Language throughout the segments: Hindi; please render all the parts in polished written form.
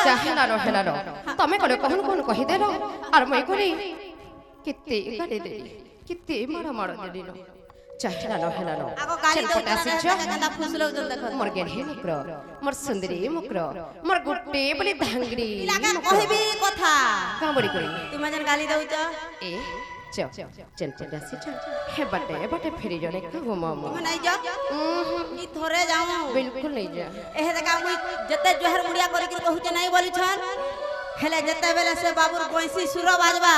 चाहला रहला तमे कले कहन कोन कहि देलो और मैं कोनी कित्ते गाली दे कित्ते मारा मारा देली न चाहला रहला आगो गाली दो गंदा फुसलो जन देखो मोर गेढ़े मुक्र मोर सुंदरी मुक्र मोर गुट्टे बली धांगड़ी लागा कहबी कथा का बड़ी करी तुम जन गाली दउच ए चल पटासी चल हे बटे फेरी जने कहबो मामू तुम नहीं जा ई थोरे जाऊ बिल्कुल नहीं जा एहे देखा मुई जते जोहर मुड़िया करी के कहू नहीं बोली छन हेले जते बेले से बाबूर कोइसी सुर बाजबा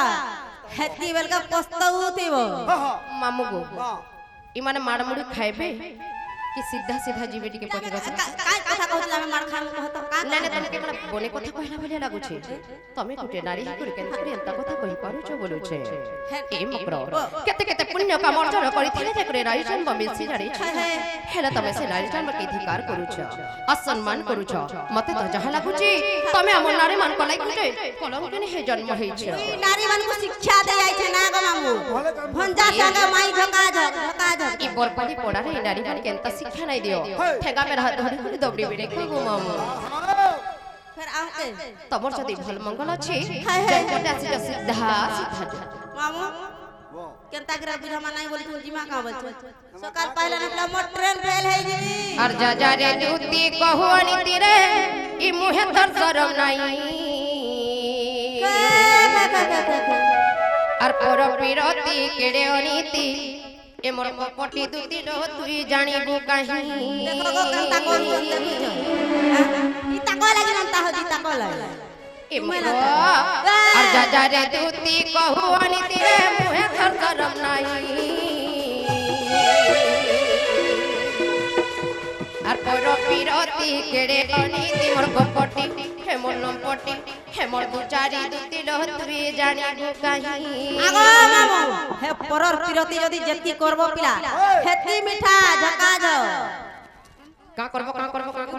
हेती बेल का पस्तऊ थिबो मामू गो ई माने माड़ मुड़ी खाइबे कि सीधा सीधा जीवे टिके पटे बस काय कथा कहत हम मार खान कहत का ना ना तने केना बोले कथा कहला भलिया लागु छे तमे कुटे नारी कर के एंता कथा कहि पारु छ बोलु छे ए मकरो केते केते पुण्य काम अर्जन करि थिले जे करे नारी जन्म मिलसी जारी छ हेला तमे से नारी जन्म के अधिकार करू छ असम्मान करू छ मते त जहा लागु छी तमे हमर नारी मान को लाई कुटे कलम केने हे जन्म होई छ नारी मान को शिक्षा दे आइ छ ना ग मामू भंजा संग माई झका झक ई बरपाली पड़ा रे नारी मान के एंता शिक्षा नहीं दियो ठेगा में रह धरी धरी दबड़ी बिरे को मामू फिर आउते तमर जदी भल मंगल अछि जय कोटा से सीधा सीधा मामू केनता गिरा बुझा मा नहीं बोली तू जिमा का बोल सकाल पहले निकला मोर ट्रेन फेल है जी और जा रे दूती कहू अनिति रे ई मुहे तर शरम नहीं और पर पिरती केड़े अनिति ए मोर कपटी दूती लो तुई जानिबू काहे देखो गो केनता कोन देखु ई ताको लागि नंता हो दी ताको लागि ए मोर और जा रे दूती कहू अनिति रे मुहे तर शरम नहीं আর পর পিরতি কেড়ে অনিতি মোর কপটি হে মোর লম্পটি হে মোর দুচারি দুতি লহতুই জানিবু কাহি আগো মামু হে পরর পিরতি যদি যেতি করব পিলা হেতি মিঠা ঝকা ঝ কা করব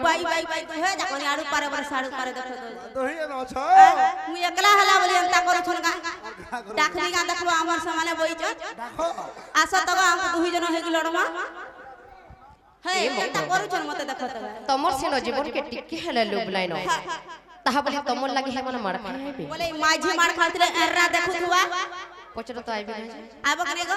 বাই বাই বাই তু হে যাকনি আড়ু পারে বরে সাড়ু পারে দেখো দহি ন ছ মু একলা হলা বলি এন্তা করু ছন গা ডাকলি গা দেখলো আমার সমানে বইছ দেখো আস তো গা আমু দুই জন হেগি লড়মা हे एंता करू छन मते देखो त तमर सिनो जीवन के टिक्की हेले लुब लाइन ताहा बोली तमर लागि हे मन मार खाइबे बोले माझी मार खातले एर्रा देखु थुवा पचर तो आइबे आबो करे गो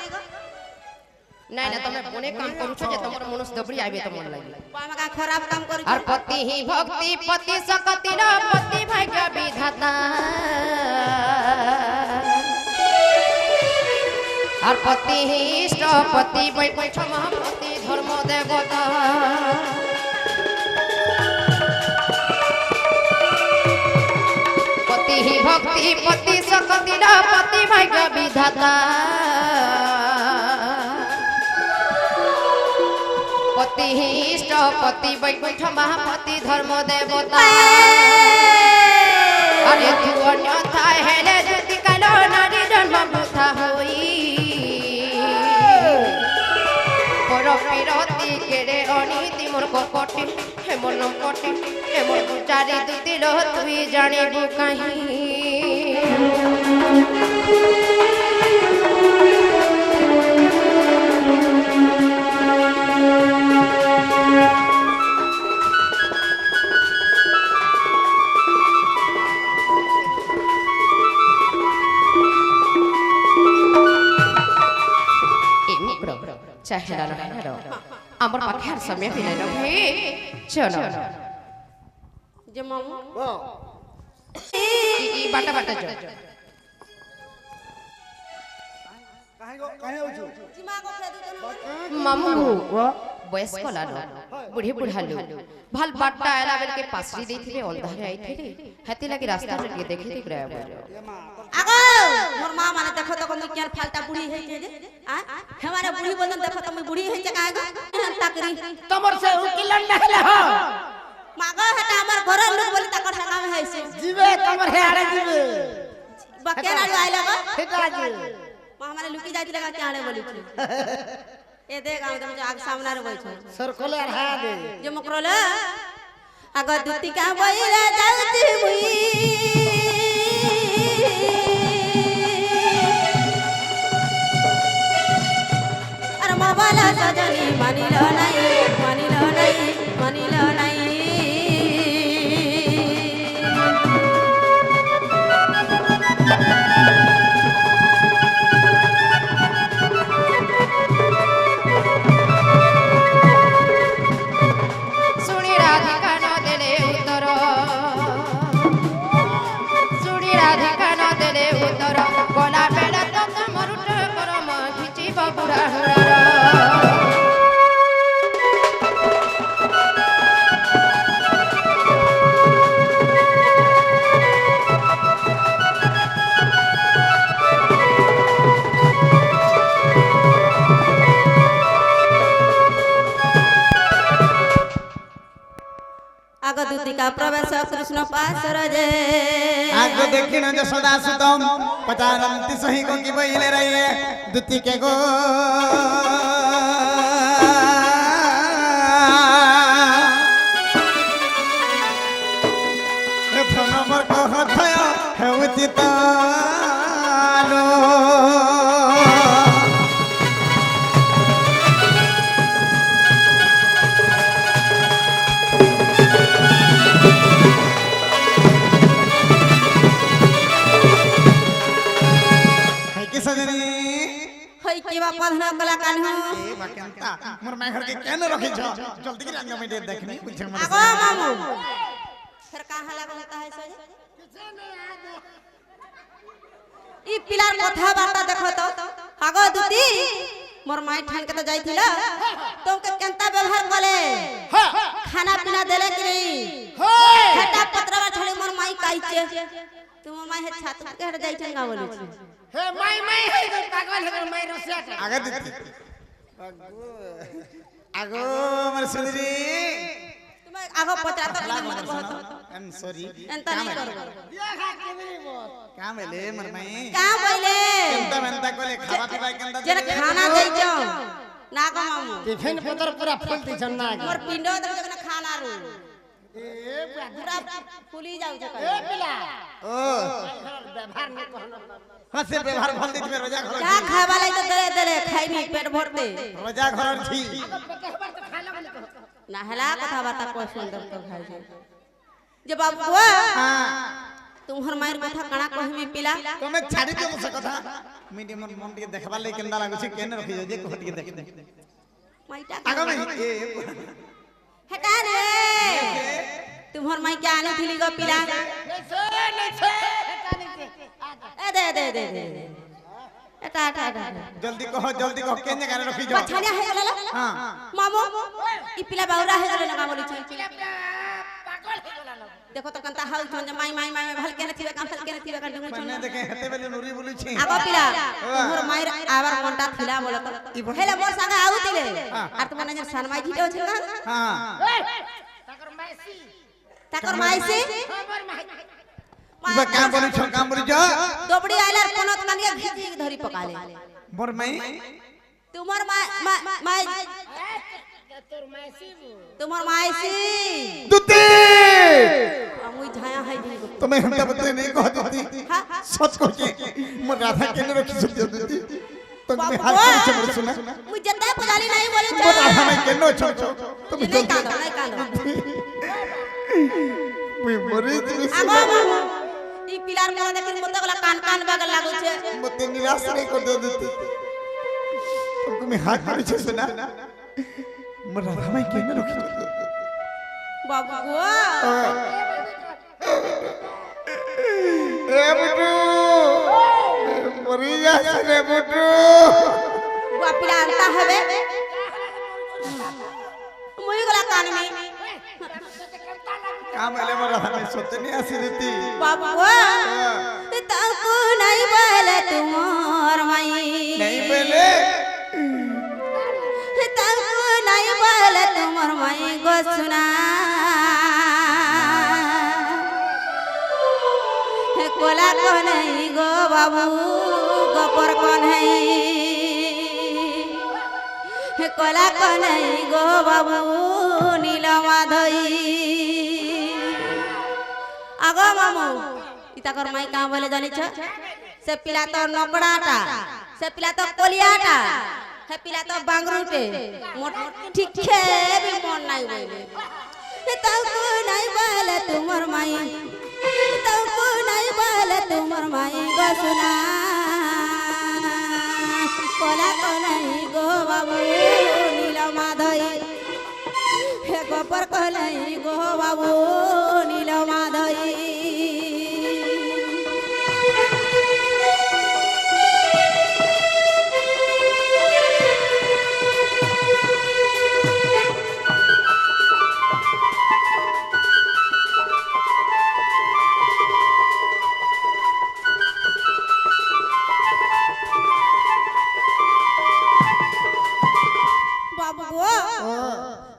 নাই না তুমি বনে কাম করুছ যে তোমার মনস দবড়ি আইবে তোমার লাগি पामा का खराब काम करू और पति ही भक्ति पति सकति रा पति भाग्य विधाता और पति ही इष्ट पति वैकुंठ महापति धर्म देवता पति ही भक्ति पति सकति रा पति भाग्य विधाता पति ही इष्ट पति वैकुंठ महापति धर्म देवता अरे तू अन्यथा हेले जति कालो नारी जन्म वृथा होई पर पिरती केड़े अनिति मोर कपटी हे मोर लंपटी हे मोर दुचारी दुती लो तुई जानिबू काहे चाहेला रहला हमर पाखे हर समय भी नहीं रहे चलो जे मामू ई बाटा बाटा जो काहे होछु जिमा को फेदु जन मामू बयस कला न बुढ़ी बुढ़ालू भल बाटा आला बेल के पासरी देथिले अंधारे आइथिले हाथी लागि रास्ता रे देखि देख रे आगो मोर मां माने देखो तो कोन केन फालता बुढ़ी है जे आ हमारे बुढ़ी बोलन देखो तो मैं बुढ़ी है जे का ताकरी तमर से उकिलन नखले हो मागो हटा हमर घर लोग बोली तकर से काम है से जीवे तमर हे आड़े जीवे बकेन आलू आइला गो ठेका जी मां हमारे लुकी जाती लगा के आड़े बोली ए दे गांव तुम आग सामने रे बैठो सरकोले हरा दे जे मकरोले आगो दुती का बइले जाउती मुई अरे मावाला सजनी मानिलो नहीं मानिलो नहीं मानिलो नहीं प्रवेश कृष्ण पासर जे आगो देखिन यशोदा सुतम पचारंती सही को की बहिले रहिए दुति के गो नंबर को हथय है उचित पधना कला कान्हू मोर माय घर के केन रखि छ जल्दी के रंग में दे देखनी पूछे मोर आगो मामू फिर कहां लगा होता है सो ई पिलार कथा बार्ता देखो तो आगो दुती मोर माय ठान के तो जाइथिला तुमके केनता व्यवहार कले खाना पीना देले कि नहीं हटा पत्रवा छड़ी मोर माय काइचे तुम माय हे छात के हट जाइछन गा बोलु हे माई है पागल है माई रसिया आगे दीदी आगो मोर सुंदरी तुम आगो पचा तो नहीं मत कहत आई एम सॉरी एंता नहीं करो का भेले मोर माई का बोले केनता मेनता कोले खावा पीवा केनता जरा खाना देइछो ना गो मामू टिफिन पतर पूरा फुल दी जन्ना मोर पिंडो देख जगना खाना रो पूरा फुली जाउ छ ए पिला ओ व्यवहार नहीं कहना हां से व्यवहार भल दी में रोजा घर का खावा लाई तो दे दे खाई नहीं पेट भर दे रोजा घर छी ना हला कथा बाता को सुंदर तो खाई जे जे बाबूआ हां तुम्हर मायर कथा कणा कहि में पिला तमे छाड़ी दियो से कथा मीडियम मन के देखबा ले केंदा लागो छी केन रखि जे कहत के देख दे माईटा आगो में ए हटा रे तुम्हर माई क्या आने थी गो पिला नहीं दे दे दे दे एटा एटा एटा जल्दी कहो केन जगह रखि जो पछानिया है गला हां मामू ई पिला बाउरा है गला ना बोली छी पागल है गला देखो तो कंता हाउ छन माई माई माई भल के नथिबे काम भल के नथिबे का डंगु छन मैंने देखे हेते बेले नुरी बोली छी आगो पिला तुम्हर माई आवर मोंटा थिला बोलत हेले मोर संग आउ तिले आर तुम ने सनमाई झिटो छ ना हां ताकर माईसी खबर माई बा काम बोली जो दोबड़ी आइलार कोनत कनिया घिची धरी पकाले मोर माई तुम्हर माई तुम्हर माईसी दुती मुई झाया है जी तुम्हें हमका बता नहीं कहत थी सच को के मोर राधा केन रखि छ दुती तुमने हाल से मोर सुना मुई जता पजाली नहीं बोले मोर राधा में केन छ तुम नहीं कांदो मैं मरे तुम आगो मामू ई पिलार मोर देखि मते गला कान कान बागल लागो छे मते निराश नहीं कर दे दुती तुमको मैं हाथ मारी छ सुना मोर राधा में केन रखि बाबू ए बुटू मरी जा रे बुटू बुआ पिला अंता हवे मुई गला कान में काम एले मोर राधा में सोते नहीं आसी देती बाबू तको नहीं बोले तुमोर माई नहीं बोले तको नहीं बोले तुमोर माई गो सुना कोला को नहीं गो बाबू गोपर को नहीं कोला को नहीं गो बाबू नीला माधई आगो मामू इताकर माई का बोले जानी छ से पिला तो नकड़ाटा से पिला तो कोलियाटा है पिला तो बांगरूटे मोट ठीक है भी मन नहीं बोले तको नहीं बोले तुमर माई तको नहीं बोले तुमर माई गो सुना कोला को नहीं गो बाबू नीला माधई हे गोपर को नहीं गो बाबू नीला माधई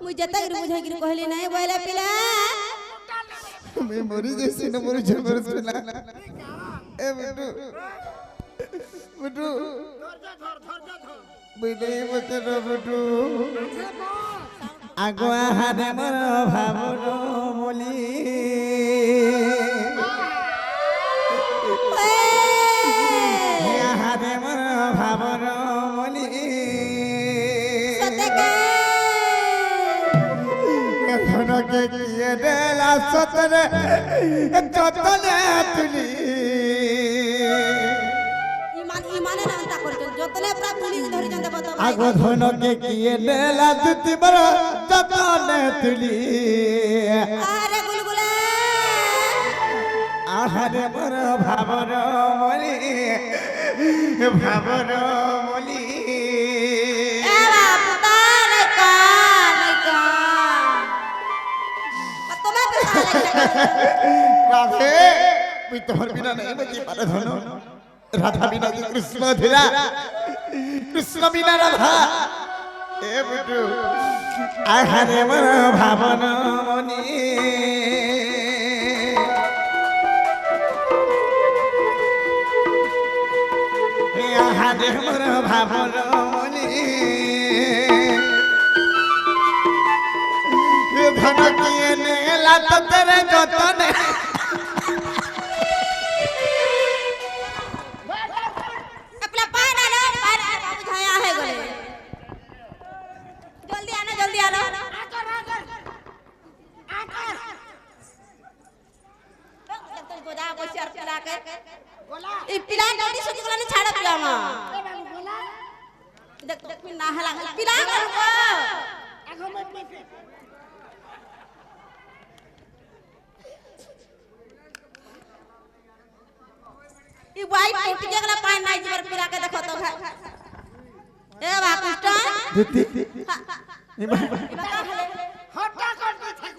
मुझे तक बुझाई कहली नहीं बोले पिला তুমি মরি যাইছি না মরি যাবার না এ বুটু বুটু বুঝলে বলতে বুটু আগুয়া হারে মর ভাবর বলি হারে মর ভাবর বলি ধনকে কিয়ে দেলা সতরে যতনে তুলি ইমানে নামটা করছেন যতলে পুরা তুলি ধরি জানতে কত আগো ধনকে কিয়ে দেলা দুতি বড় যতনে তুলি আরে বুলবুলে আহারে বড় ভাবর বলি ভাবর বলি এ বাবু তারে কান তোমার রাধে তুই তোমার বিনা নেই বাকি পারে ধন রাধা বিনা যে কৃষ্ণ ধীরা কৃষ্ণ বিনা রাধা এ বুটু আহারে মর ভাবন মনি আহারে মর ভাবন মনি ধন কিয়ে নেলা তো তেরে যতনে अपना पाना लो पाना बाबू झाया है गले जल्दी आना आकर जब तक गोदा बसी और पिला के बोला ई पिला जल्दी से गला ने छाड़ पिला मा ए बाबू बोला देख देख में ना हला पिला कर को आगो में पीठ ई वाइट टूट गला पानी नहीं जीवर पिला के देखो तो ए बा कृष्ण দিতি हटा करते थे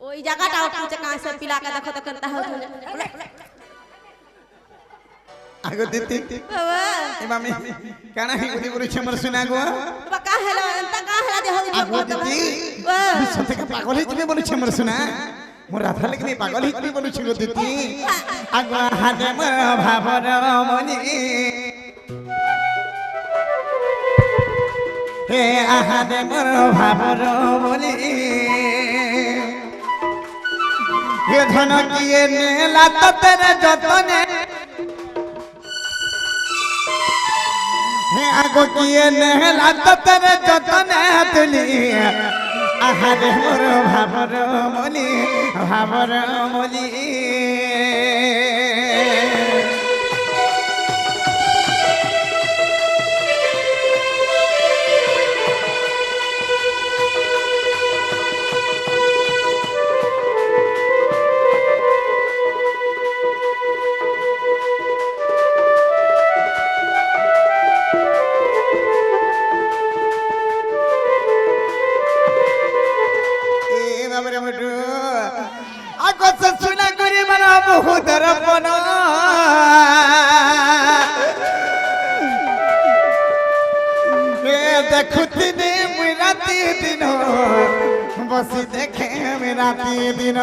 ওই জায়গাটা উঠছে कहां से पिला के देखो तो करता हो আগো দিতি बाबा এ মামি কানা হি গুলি গুলি ছমর শুনা গো बाबा का हेलो एंता का हेला दे हो আগো দিতি বিশ্ব থেকে পাগল হই তুমি বলি ছমর শুনা মোর রাধা লাগি পাগল হই তুমি বলি ছিল দিতি আগো হাতে মর ভাবর মনি হে আহাদে মর ভাবর বলি হে ধন কিয়ে নেলা তো তেরে যতনে হে আগো কিয়ে নেলা তো তেরে যতনে তুলি আহাদে মর ভাবর বলি ভাবর বলি দর্পণ দেখুতিনি মুই রাতি দিন বসি দেখে আমি রাতি দিন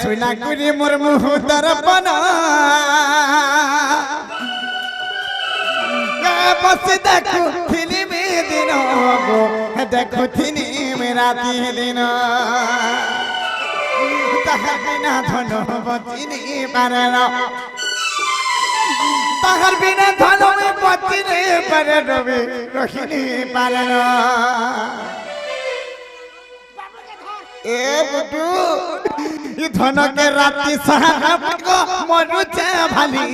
শুনা করি মোর মুহ দর্পণ বসে দেখু ফিল্ম দিন গো দেখু থিনি রাতি দিন তাহার বিনা ধন বচিনি পারে না তাহার বিনা ধন বচিনি পারে রবি রহিনি পারে না এ বুটু ই ধনকে রাতি সারা মরুছে ভালি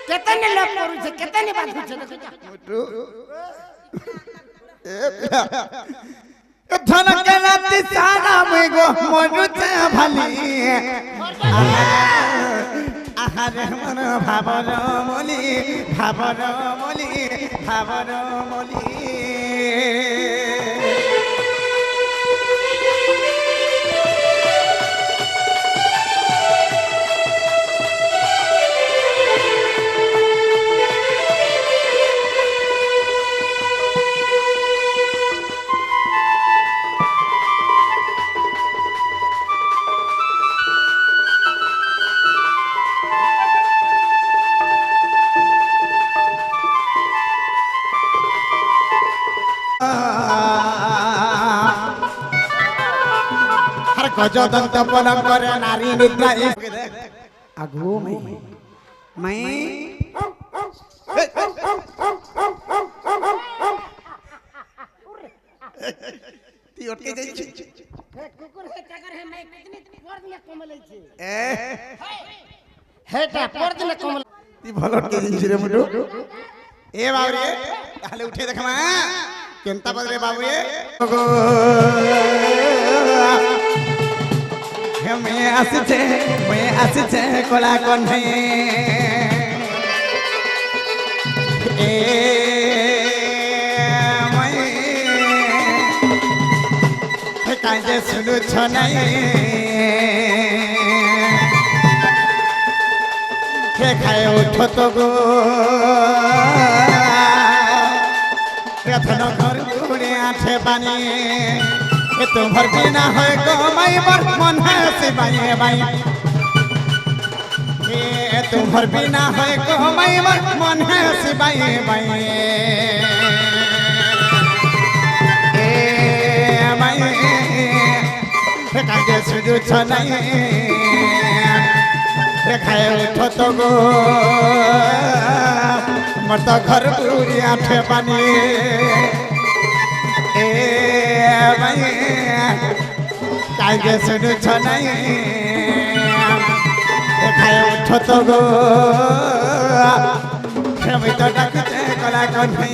केतने लोग करू छे केतने बात छे ধনকে রাতি সারা মগো মরুছে ভালি আহারে মন ভাবর মলি ভাবর মলি ভাবর মলি গজদন্ত পলম করে নারী নিদ্রা আগো মাই তুই অটকে যাচ্ছিস কুকুর হে টাকার হে মাই কিতনি পর দিনে কমলাইছে এ হেটা পর দিনে কমল তুই ভালো অটকে যাচ্ছিস রে মুটু এ বাবুরে তাহলে উঠে দেখ মা কেনতা বলে বাবুরে मैं আসছে কোলা কণ্ঠে এ কাজে শুনুছ নাই হে খায় উঠো তো গো রথন ঘর ঘুরে আছে পানি তোমার বিনা হয় গো মাইবার মন হাসি বাইয়ে বাই তোমার বিনা হয় গো মাইবার মন হাসি বাইয়ে বাই এ মাই কাজে শুধু ছনাই খায় উঠো তো গো মোর তো ঘর পুরি আঠে পানি এ ভাই কাজে শুনুছ নাই খায় উঠো তো গো আমি তো ডাকুছে কলা কণ্ঠে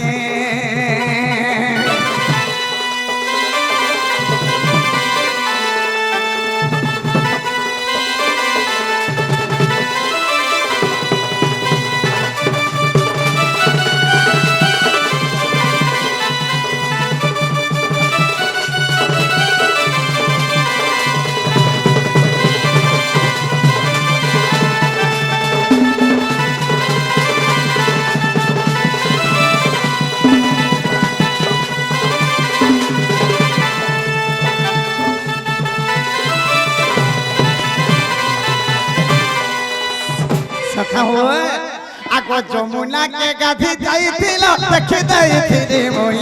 আগো যমুনা কে গাধি যাইছিল দেখি যাইছিলি মুই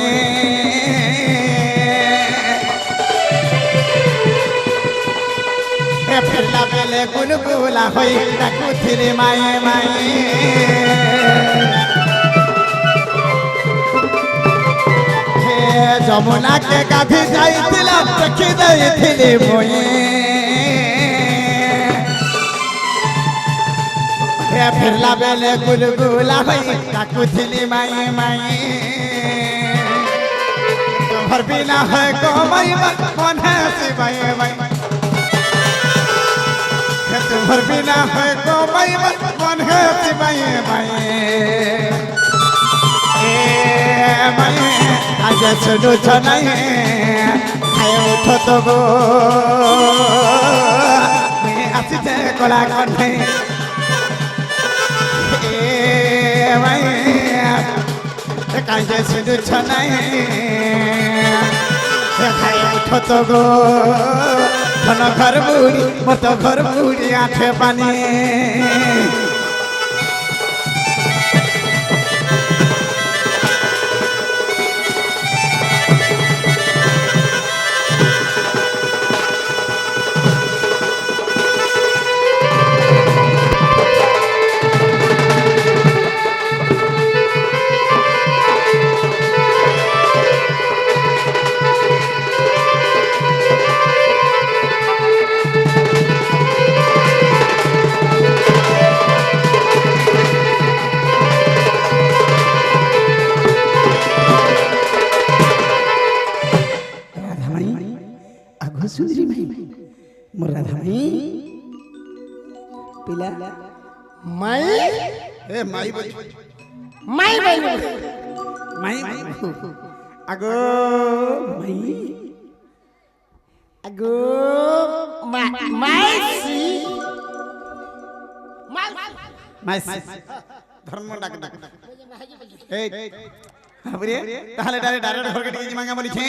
ফেরলা বেলে গুলগুলা হই ডাকুছিলি মায়ে মায়ে যমুনা কে গাধি যাইছিল দেখি যাইছিলি মুই ফিরলা বেলে গুলগুলা হই ডাকুছিলি মায়ে মায়ে তোমার বিনা হয় গো মাইবা মন হাসি বাইয়ে বাই তোমার বিনা হয় গো মাইবা মন হাসি বাইয়ে বাই এ মায়ে আজ শুনু ছনাই খায় উঠো তো গো আসিছে কলা কণ্ঠে কাজে শুনুছ নাই খায় উঠো তো গো ঘন ঘর বুড়ি মতো ঘর বুড়ি আঠে পানি सुंदरी भाई मोर राधा भाई पिला মাই ए माई बोल মাই বাইল माई আগো মাই আগো মাইসি মাই ধর্ম ডাক ডাক এই বাবুরে তাহলে ডাইরেক্ট ঘরকে টিকে মাঙ্গা বলিছে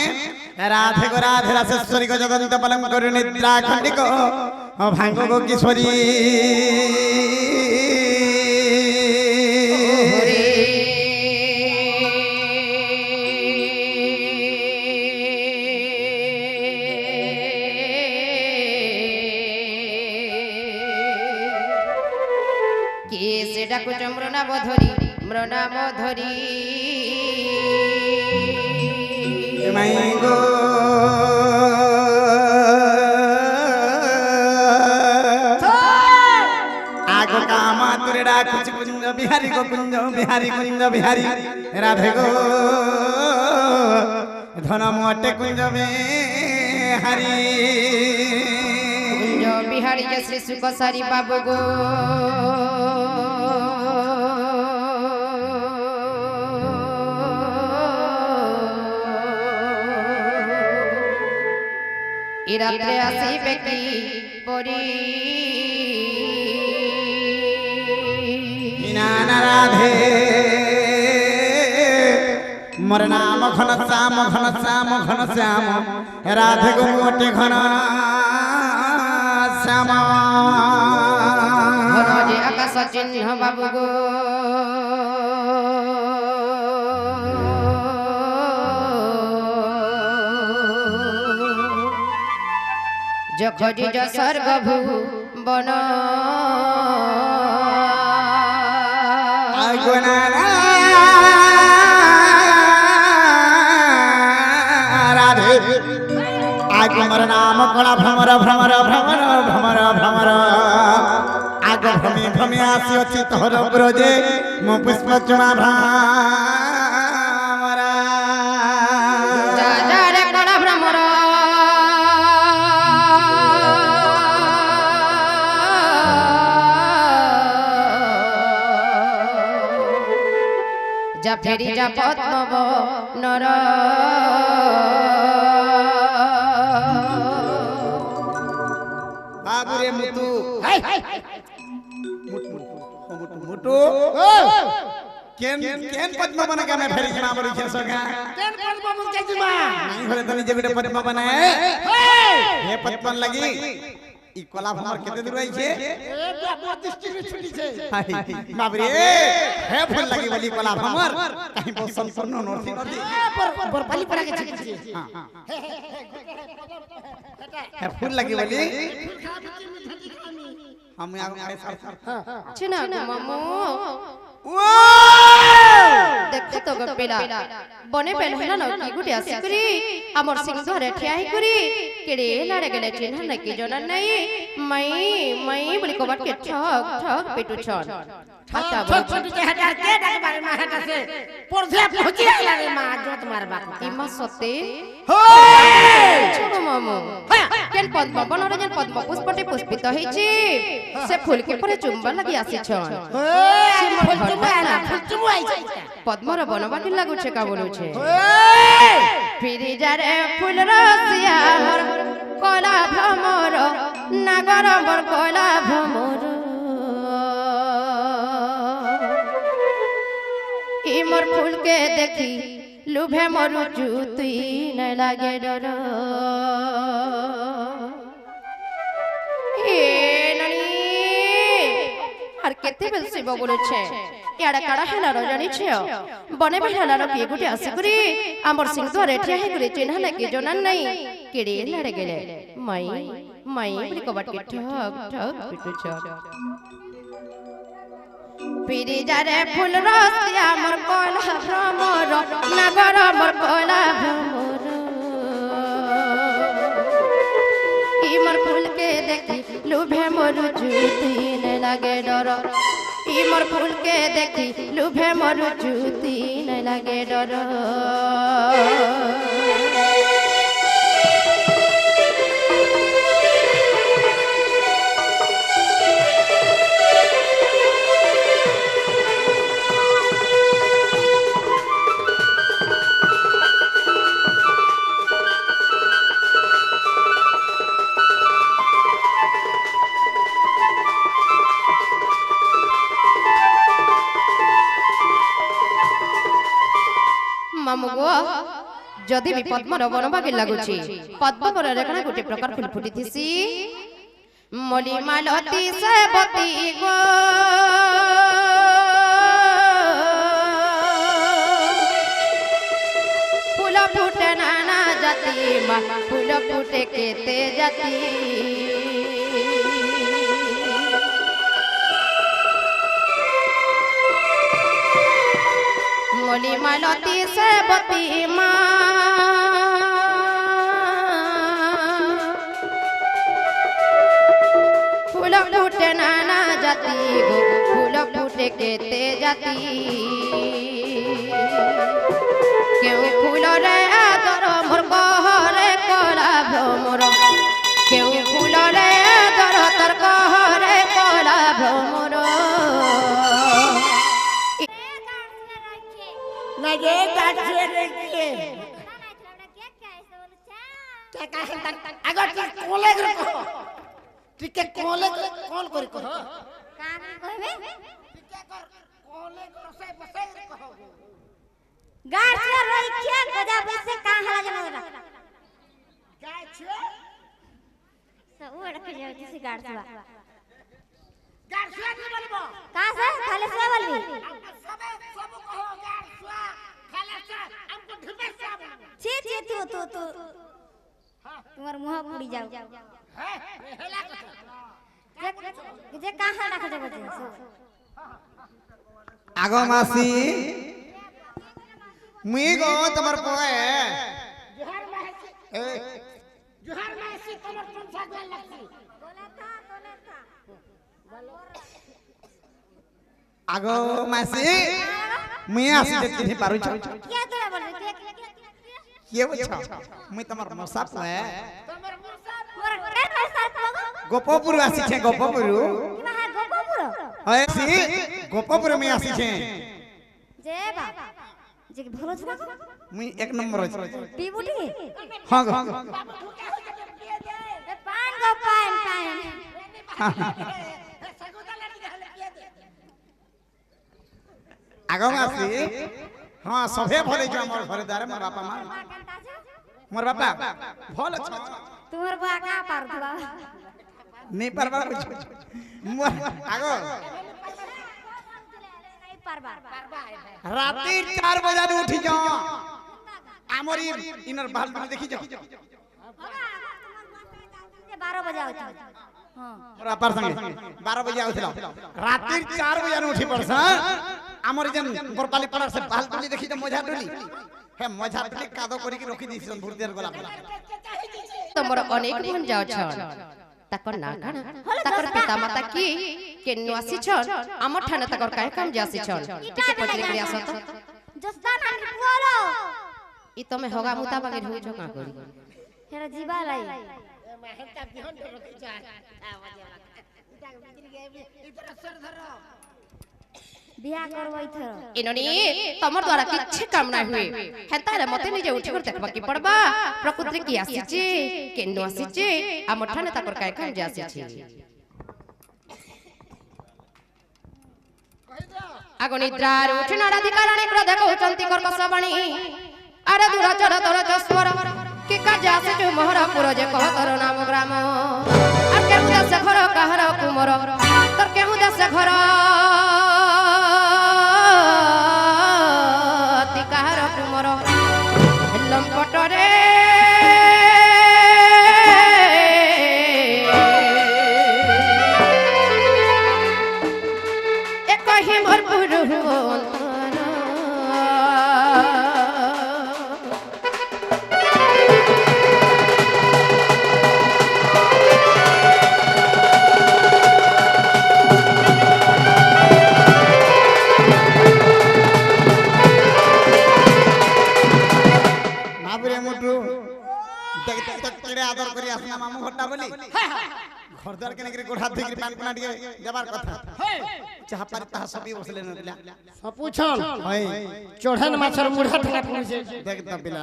রাধে গো রাধে রাসেশ্বরী গো জগন্ত পলম করু নিদ্রা খণ্ডিক ভাঙ্গ গো কিশোরী ডাকুছ মৃণাব ধরি মৃণাব ধরি মাই গো আগো কামা তুরে ডাকুছ কুঞ্জ বিহারি গো কুঞ্জ বিহারি রাধে গো ধন মোটে কুঞ্জ বিহারি কুঞ্জ বিহারি যে শ্রী সুখ সারি বাবু গো এ রাত্রে আসিবে কি পরি নানা রাধে মোর নাম ঘন শ্যাম রাধে গো মোটে ঘন শ্যাম ঘন যে আকাশ চিহ্ন বাবু গো যখজি স্বর্গ বন রাধে আগ মোর নাম কলা ভ্রমর আগ ভ্রমে আসিଅଛି ତୋର ବ୍ରଜେ ମୋ ପୁଷ୍ପ ଚୁମା ଭ୍ରମରା যা রে কড়া ভ্রমর যা ফেরি যা পদ্মব নর বাবুরে মুতু মুটু কেন পদ্ম বনে কে मैं फेरी जिमा बड़ी खेसो का কেন পদ্ম মুখে জিমা नहीं होले तो निजे गुटे पद्म बनाए हे पद्म लगी ই কলা ভ্রমর কেতে দূর আইছে এ বাবা দৃষ্টি ছুটিছে বাবরে হে ফুল লাগি বলি কলা ভ্রমর কাহি বহু সম্পূর্ণ নরসি বর পালি পড়া গেছে হে ফুল লাগি বলি আমি আগে চিনা গো মামু ও দেখো তো গো পেলা বনে পেলা না কি গুটি আসি করি আমর সিং ধরে ঠিয়াই করি কেড়ে লাড়ে গেলে চিহ্ন নাকি জনা নাই মাই বলি কবার কে ঠক পেটু ছন ঠাতা ছোট ছোট কে হাজার কে ডাকে বারে মা হাটাছে পড়ছে পৌঁছে গেল রে মা जो তোমার বাপ ইমা সতে হয় ছোট মামু কেন পদ্ম বনরে যেন পদ্ম পুষ্পটি পুষ্পিত হইছি সে ফুলকে পরে চুম্বা লাগি আসিছন পদ্মর বনবাটি লাগুছে কা বলুছে ফিরি যারে ফুল রসিয়া মোর কলা ভ্রমর নাগর মোর কলা ভ্রমর ই মোর ফুলকে দেখি লুভে মরু তুই না লাগে ডর এ নানি আর কেতে বেল শিব বলছে ইয়াড়া কাড়া হেলা জানিছ বনে বেহালার কি গুটি আসি করি আমর সিং ধরে ঠিয়া হে করে চিহ্ন নাকি জনান নাই কেড়ে লড়ে গেলে মাই বলি কবাট কে ঠক পিটু ছ পিরি যারে ফুল রসিয়া মোর কলা ভ্রমর নাগর মোর কলা ভ্রমর ই মোর ফুলকে দেখি লুভে মরু জুতিন লাগে ডর ই মোর ফুলকে দেখি লুভে মরু জুতিন লাগে ডর মামু গো যদি বি পদ্মর বনবাগি লাগুছি পদ্মর রেখনা গোটে প্রকার ফুল ফুটিথিসি মলি মালতী সেবতী গো ফুল ফুটে নানা জাতি মা ফুল ফুটে কেতে জাতি মলি মালতী সেবতী মা ফুল ফুটে নানা জাতি গো ফুল ফুটে কেতে জাতি কেউ ফুলরে আদর মোর কহরে কলা ভ্রমর কেউ ফুলরে আদর তোর কহরে কলা ভ্রমর लगे गाछे देखिए क्या कहे अगर तू कोले कर कहो ठीक है कोले कॉल कर कहो কান কইবে ठीक है कर कोले कर से बसे कहो গাছে রাখিয়া গজা বসে কান হালা জানা गाछे सब वो रख जाओ किसी गाछवा गाछे नहीं बोलबो कहां से खाले से बोलबी सब कहो गाछवा खाला से हमको ढिबे से छी छी तू तुम्हार मुंह पुड़ी जाओ है हेला जे कहां रख जाओ बच्चे আগো মাসি মুই গো তোমার পয়ে जोहार महसी এ जोहार महसी तमर कौन सा गोल लगती আগো মাসি মুই আসি দেখি পারু ছ क्या तोरा बोल रे কে বুঝছ মুই তোমার মশা পয়ে तमर मुर्सा मोर के पैसा लगो গোপপুর আসিছে গোপপুর कि है गोपुर হয় সি গোপপুর মুই আসিছে जे बाबा जे भलो छुआ মুই এক নম্বর আছে पीबुटी হ্যাঁ গো पान गो पान सगुदा लड़ी हले पिए दे আগো মাসি হ্যাঁ সবে ভলে যা মোর ঘরে দারে মোর বাপা মা মোর বাপা ভল আছে तुम्हार बा का पार दुआ নেই পারবা বুঝ মোর আগো नहीं पारबा রাতে 4 বাজারে উঠি যাও আমরি ইনার বাল দেখি যাও 12 बजे होता हां মোর বাপার সঙ্গে 12 বাজে আউছিল রাতে 4 বাজারে উঠি পড়ছ আমরি যেন বরপালি পাড়ার সে বাল তুলি দেখি যাও মজা তুলি হে মজা তুলি কাদো করি কি রখি দিছন ভুরদিয়ার গলা তোমার অনেক মন যাওছন তাকর না কানা তাকর পিতা মাতা কি কেনু আসিছন আমর ঠানে তাকর কায় কাম যে আসিছন টিকে পচরে করে আসত जस्तान हम बोलो ই তুমি হগা মুতা বাগে ঢুইছ কা করি हेरा जीवा लाई महंता बिहन रखी जा इटा बिजली गए इधर सर धरो बियाह करवई थरो ইননি তোমার দ্বারা কিচ্ছু কাম না হুয়ে হেতারে মতে নিজে উঠি করে দেখবা কি পড়বা প্রকৃতি কি আসিছে কেনু আসিছে আমর ঠানে তাকর কায় কাম যে আসিছে আগনিদ্রার উঠিন রাধিকারাণী ক্রোধে কৌচন্তি কর্কশবাণী আরে দুরাচর তর চস্বর কি কাজ আসিছু মোহরপুর যে কহ তর নাম গ্রাম আর কেহু দেশে ঘর কাহার কুমর তোর কেহু দেশে ঘর তি কাহার কুমর লম্পটরে কহি মোর পুরু বাবরে মোটু দেখ দেখ কেড়ে আদর করি আসনা মামু ঘরটা বলি ঘর দ্বার কেনে করে গোড়া ধুই পান পানা দিয়ে যাবার কথা চাহা পারি তাহা সবই বসলে না দিলা सब पूछन হয় चढ़न माछर मुढ़ा ठंगा पहुंचे দেখ তা বিলা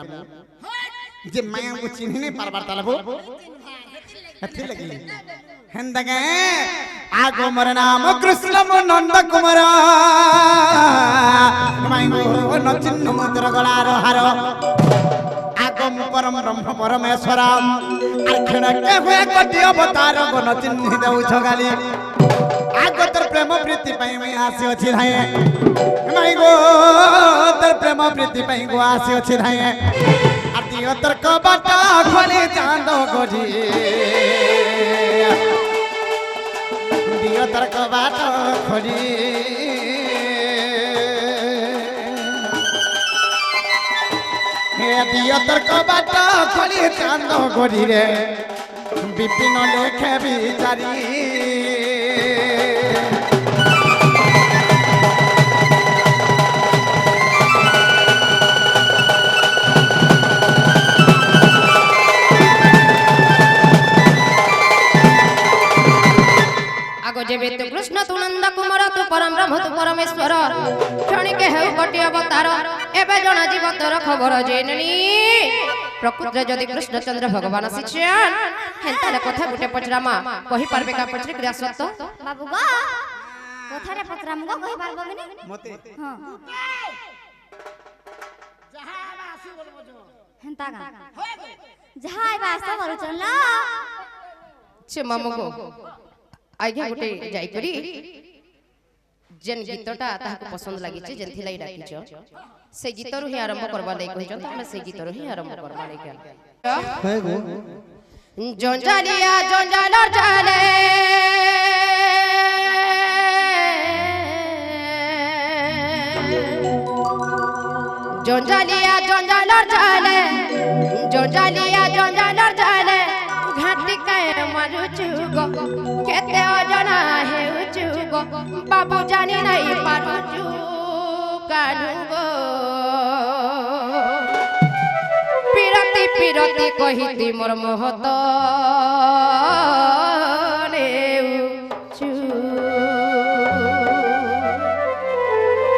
যে মায়া को চিনি नहीं पारबार तालबो हथी लगी हेंदगे आगो मर नाम कृष्ण नंद कुमार माइगो न चिन्ह मुद्र गलार हार आगम परम ब्रह्म परमेश्वर आखिण के हुए कोटि अवतार गन चिन्ह देउ छगाली आगो तर प्रेम प्रीति पई मैं आसी अछि धाय माइगो तर प्रेम प्रीति पई गो आसी अछि धाय आती तर कबाट खोली चांदो गोजी दियो तर कबाट खोली এ দিয় তোর কবাট খোলি চান্দ করি রে বিপিন লেখে বিচারি आगो जेबे तु कृष्ण तु नंद कुमार तु परम ब्रह्म तु परमेश्वर क्षणिके हेउ कोटि अवतार एबे जणा जीव तोर खबर जेननी प्रकृति जदि कृष्णचंद्र भगवान सिचन हेंताले कथा गुटे पचरामा कहि पारबे का पचरे क्रिया सत्य बाबू गो कथारे पचराम गो कहि पारबो बिनी मते हां जहा आबा आसी बोलबो जो हेंता गा जहा आबा आसा करू चला छे मामगो आगे गुटे जाई करी जेन गीतटा ताहाको पसंद लागि छे जेन थिलाई डाकिचो से गीतरु ही आरंभ करबा लई कहिचन त हम से गीतरु ही आरंभ करबा लई केल है गो जंजालिया जंजालर जाले जंजालिया जंजालर जाले जंजालिया जंजालर जाले घाटी के मारू चुगो केते अजना हेउ चुगो बाबू जानी नहीं पारू चुगानुगो पिरती पिरती कहिती मोर मोहत नेउचु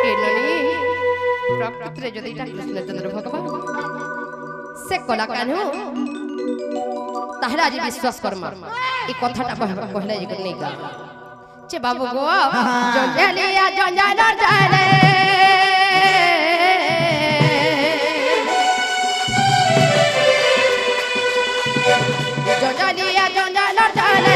केननी प्रकृतिरे जदि ता कृष्णचंद्र भगवान से कला कान्हु ताहले आज विश्वास करमा ई कथाटा कहले जे नै का चे बाबू गो जंजालिया जंजालर जाले जंजालिया जंजालर जाले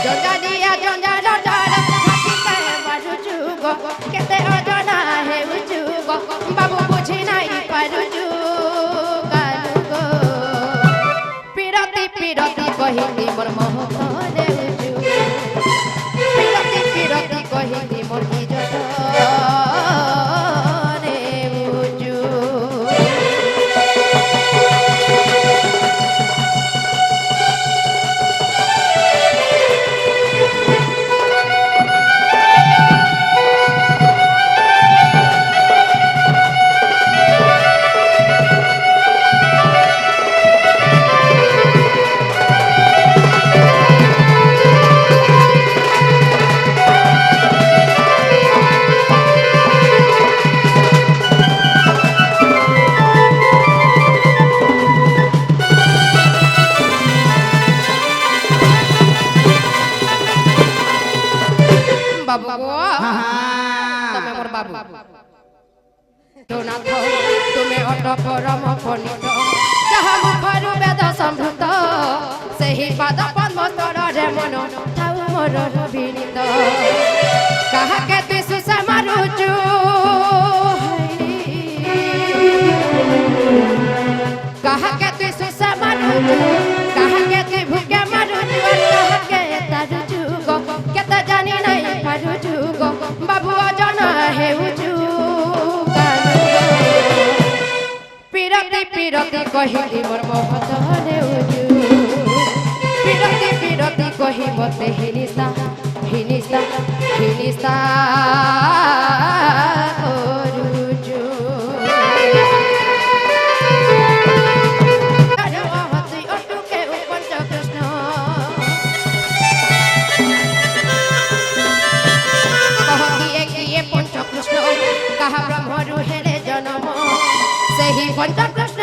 जंजालिया जंजालर जाले हाथी के मारू जुगो केते अजना हे जुगो बाबू बुझी नहीं पारू जुगानुगो पिरती पिरती कहिली मोर मोहत नेउचु पिरती पिरती कहिली मोर इज्जत नेउचु बाबू गो तमे मोर बाबू नाथ तुमे अट परम फणित जहा मुखरु वेद संभृत सेहि पाद पद्म तोरे मन थाउ मोर विनीत कहा के तु सुसा मारुचु कहा के तु सुसा मारुचु कहा के तु भूखे मारुचु कहा के तारु जुगो केते जानी नहीं पारु जुगो बाबू अजना हेउ जुगानुगो पिरती पिरती कहिली मोर मोहत नेउचु पिरती पिरती कहि मते हिनिसा हिनिसा हिनिसा करुचु हति अटुके उपंच कृष्ण कहतिए कि ये पंच कृष्ण कहा ब्रह्म रुहेले जन्म सेही पंच कृष्ण